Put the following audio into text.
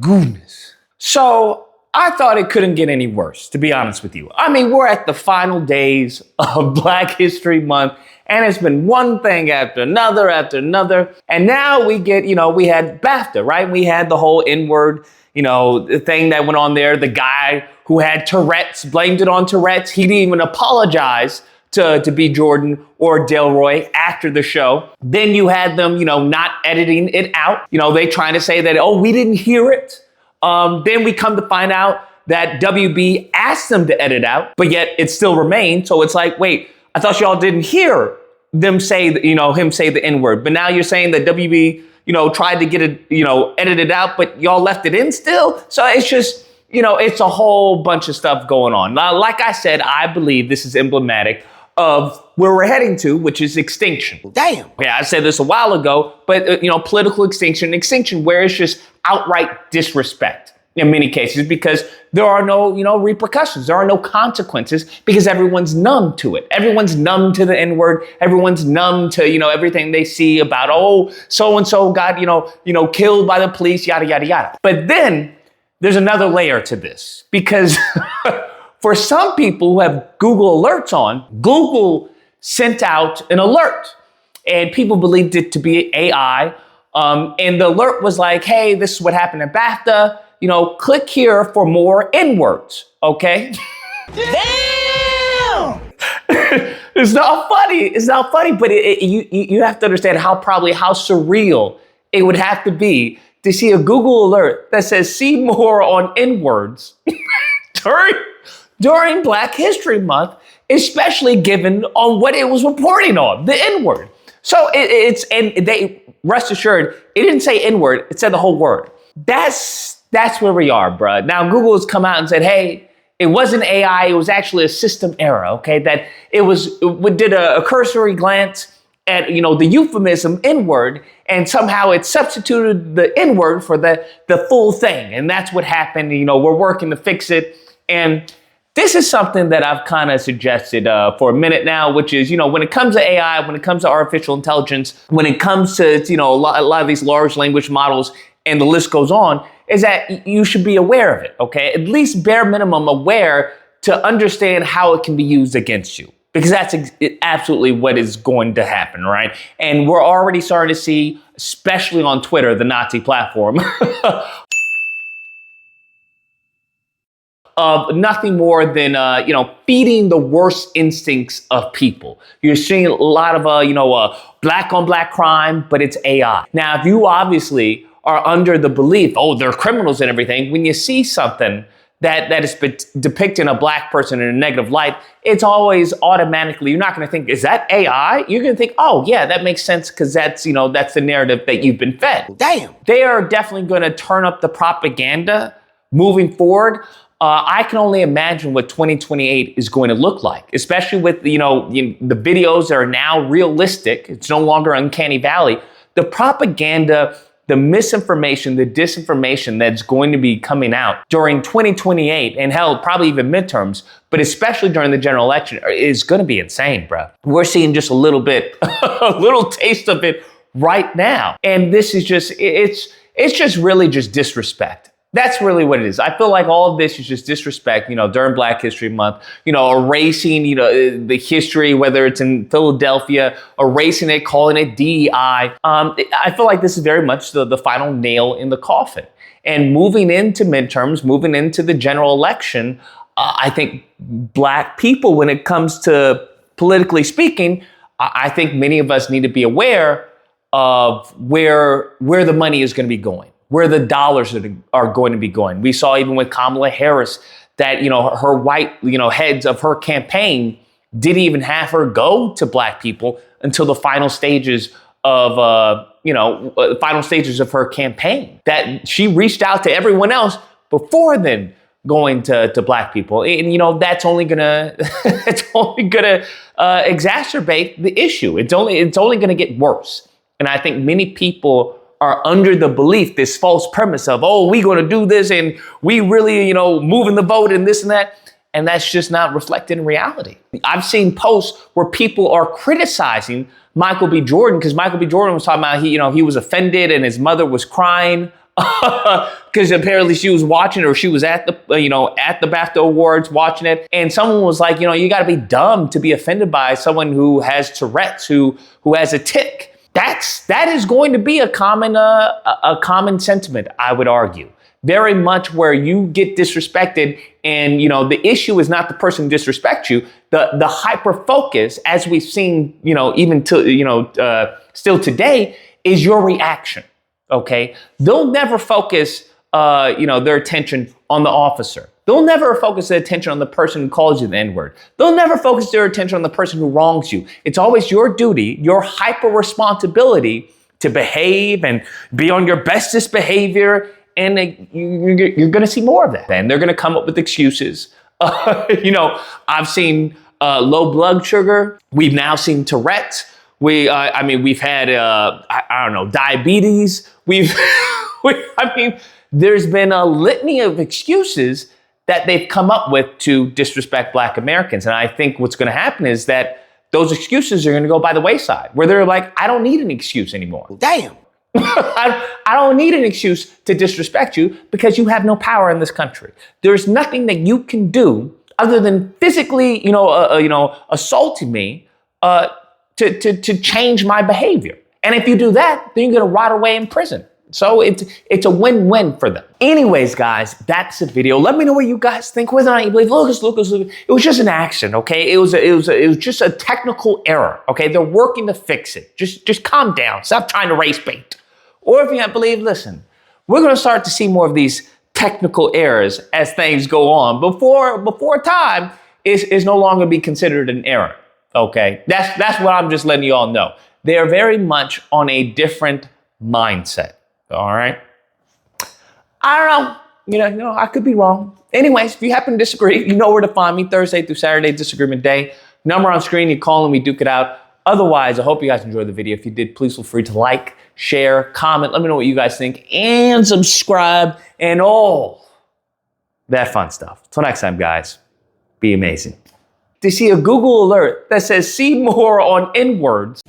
goodness. So I thought it couldn't get any worse, to be honest with you. I mean, we're at the final days of Black History Month, and it's been one thing after another. And now we get, we had BAFTA, right? We had the whole N-word, the thing that went on there. The guy who had Tourette's blamed it on Tourette's. He didn't even apologize to B. Jordan or Delroy after the show. Then you had them, not editing it out. They trying to say that, we didn't hear it. Then we come to find out that WB asked them to edit out, but yet it still remained. So it's like, wait, I thought y'all didn't hear them say, him say the N-word, but now you're saying that WB, tried to get it, edited out, but y'all left it in still. So it's just, it's a whole bunch of stuff going on. Now, like I said, I believe this is emblematic of where we're heading to, which is extinction. Damn. Yeah, I said this a while ago, but political extinction where it's just outright disrespect in many cases because there are no, repercussions. There are no consequences because everyone's numb to it. Everyone's numb to the N-word. Everyone's numb to, everything they see about, so-and-so got, killed by the police, yada, yada, yada. But then there's another layer to this because for some people who have Google alerts on, Google sent out an alert and people believed it to be AI. And the alert was like, hey, this is what happened at BAFTA. Click here for more N-words, okay? Damn! It's not funny, but you have to understand how surreal it would have to be to see a Google alert that says, see more on N-words during Black History Month, especially given on what it was reporting on, the N-word. So they rest assured, it didn't say N-word, it said the whole word. That's where we are, bruh. Now Google has come out and said, hey, it wasn't AI, it was actually a system error, okay? That it did a cursory glance at, the euphemism N-word, and somehow it substituted the N-word for the full thing. And that's what happened. We're working to fix it. And this is something that I've kind of suggested for a minute now, which is, when it comes to AI, when it comes to artificial intelligence, when it comes to, a lot of these large language models, and the list goes on, is that you should be aware of it, okay? At least bare minimum aware to understand how it can be used against you. Because that's absolutely what is going to happen, right? And we're already starting to see, especially on Twitter, the Nazi platform, of nothing more than, feeding the worst instincts of people. You're seeing a lot of, black on black crime, but it's AI. Now, if you obviously are under the belief, they're criminals and everything, when you see something that is depicting a black person in a negative light, it's always automatically, you're not going to think, is that AI? You're going to think, oh yeah, that makes sense because that's the narrative that you've been fed. Damn. They are definitely going to turn up the propaganda moving forward. I can only imagine what 2028 is going to look like, especially with, the videos that are now realistic. It's no longer uncanny valley. The propaganda, the misinformation, the disinformation that's going to be coming out during 2028 and hell, probably even midterms, but especially during the general election is going to be insane, bro. We're seeing just a little bit, a little taste of it right now. And this is just, it's just really just disrespect. That's really what it is. I feel like all of this is just disrespect, during Black History Month, erasing, the history, whether it's in Philadelphia, erasing it, calling it DEI. I feel like this is very much the final nail in the coffin. And moving into midterms, moving into the general election, I think Black people, when it comes to politically speaking, I think many of us need to be aware of where the money is going to be going, where the dollars are going to be going. We saw even with Kamala Harris that, her white, heads of her campaign didn't even have her go to Black people until the final stages of, her campaign. That she reached out to everyone else before then going to Black people. And, that's only gonna, exacerbate the issue. It's only gonna get worse. And I think many people are under the belief, this false premise of, we're going to do this and we really, moving the vote and this and that. And that's just not reflected in reality. I've seen posts where people are criticizing Michael B. Jordan because Michael B. Jordan was talking about he was offended and his mother was crying because apparently she was watching, or she was at the at the BAFTA Awards watching it, and someone was like, you got to be dumb to be offended by someone who has Tourette's, who has a tic. That is going to be a common sentiment, I would argue. Very much where you get disrespected, and the issue is not the person who disrespects you. The hyper focus, as we've seen, even to still today, is your reaction. Okay, they'll never focus their attention on the officer. They'll never focus their attention on the person who calls you the N-word. They'll never focus their attention on the person who wrongs you. It's always your duty, your hyper responsibility to behave and be on your bestest behavior. And you're going to see more of that. And they're going to come up with excuses. I've seen low blood sugar. We've now seen Tourette's. We've had diabetes. There's been a litany of excuses that they've come up with to disrespect Black Americans. And I think what's going to happen is that those excuses are going to go by the wayside, where they're like, I don't need an excuse anymore. Damn. I don't need an excuse to disrespect you because you have no power in this country. There's nothing that you can do other than physically, assaulting me to change my behavior. And if you do that, then you're going to rot away in prison. So it's a win-win for them. Anyways, guys, that's the video. Let me know what you guys think. Whether or not you believe Lucas. It was just an accident, okay? It was just a technical error, okay? They're working to fix it. Just calm down. Stop trying to race bait. Or if you don't believe, listen, we're going to start to see more of these technical errors as things go on before time is no longer be considered an error, okay? That's what I'm just letting you all know. They are very much on a different mindset. All right. I don't know. I could be wrong. Anyways, if you happen to disagree, you know where to find me. Thursday through Saturday, Disagreement Day. Number on screen, you call and we duke it out. Otherwise, I hope you guys enjoyed the video. If you did, please feel free to like, share, comment. Let me know what you guys think, and subscribe and all that fun stuff. Till next time, guys, be amazing. To see a Google alert that says see more on N-words.